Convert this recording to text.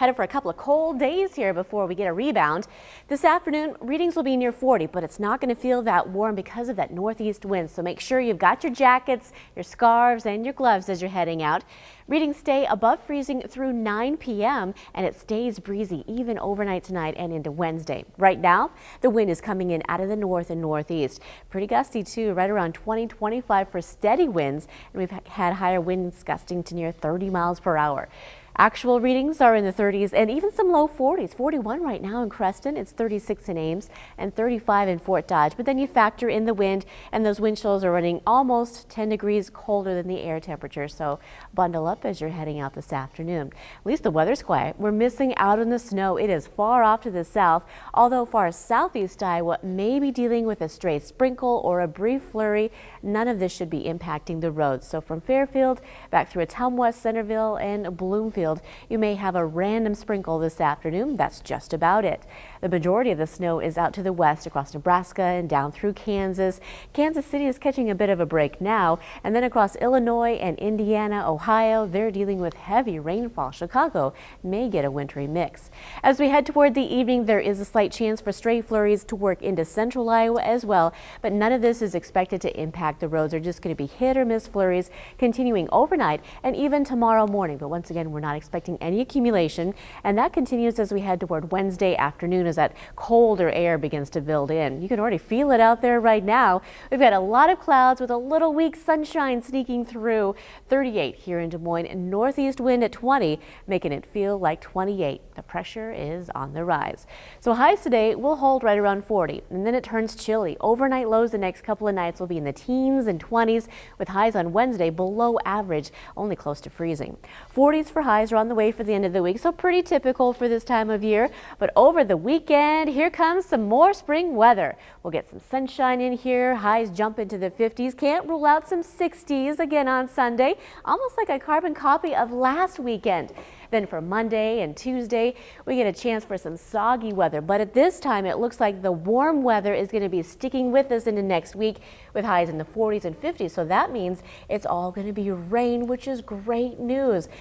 Headed for a couple of cold days here before we get a rebound. This afternoon, readings will be near 40, but it's not going to feel that warm because of that northeast wind. So make sure you've got your jackets, your scarves, and your gloves as you're heading out. Readings stay above freezing through 9 p.m. and it stays breezy even overnight tonight and into Wednesday. Right now, the wind is coming in out of the north and northeast. Pretty gusty too, right around 20-25 for steady winds, and we've had higher winds gusting to near 30 miles per hour. Actual readings are in the 30s and even some low 40s. 41 right now in Creston. It's 36 in Ames and 35 in Fort Dodge. But then you factor in the wind, and those wind chills are running almost 10 degrees colder than the air temperature. So bundle up as you're heading out this afternoon. At least the weather's quiet. We're missing out on the snow. It is far off to the south, although far southeast Iowa may be dealing with a stray sprinkle or a brief flurry. None of this should be impacting the roads. So from Fairfield back through Tellm West, Centerville, and Bloomfield, you may have a random sprinkle this afternoon. That's just about it. The majority of the snow is out to the west across Nebraska and down through Kansas. Kansas City is catching a bit of a break now, and then across Illinois and Indiana, Ohio, they're dealing with heavy rainfall. Chicago may get a wintry mix. As we head toward the evening, there is a slight chance for stray flurries to work into central Iowa as well, but none of this is expected to impact the roads. They're just going to be hit or miss flurries continuing overnight and even tomorrow morning. But once again, we're not expecting any accumulation, and that continues as we head toward Wednesday afternoon as that colder air begins to build in. You can already feel it out there right now. We've got a lot of clouds with a little weak sunshine sneaking through. 38 here in Des Moines, and northeast wind at 20, making it feel like 28. The pressure is on the rise. So highs today will hold right around 40, and then it turns chilly. Overnight lows the next couple of nights will be in the teens and 20s, with highs on Wednesday below average, only close to freezing. 40s for highs are on the way for the end of the week, so pretty typical for this time of year. But over the weekend, here comes some more spring weather. We'll get some sunshine in here. Highs jump into the 50s. Can't rule out some 60s again on Sunday, almost like a carbon copy of last weekend. Then for Monday and Tuesday, we get a chance for some soggy weather. But at this time, it looks like the warm weather is going to be sticking with us into next week with highs in the 40s and 50s. So that means it's all going to be rain, which is great news.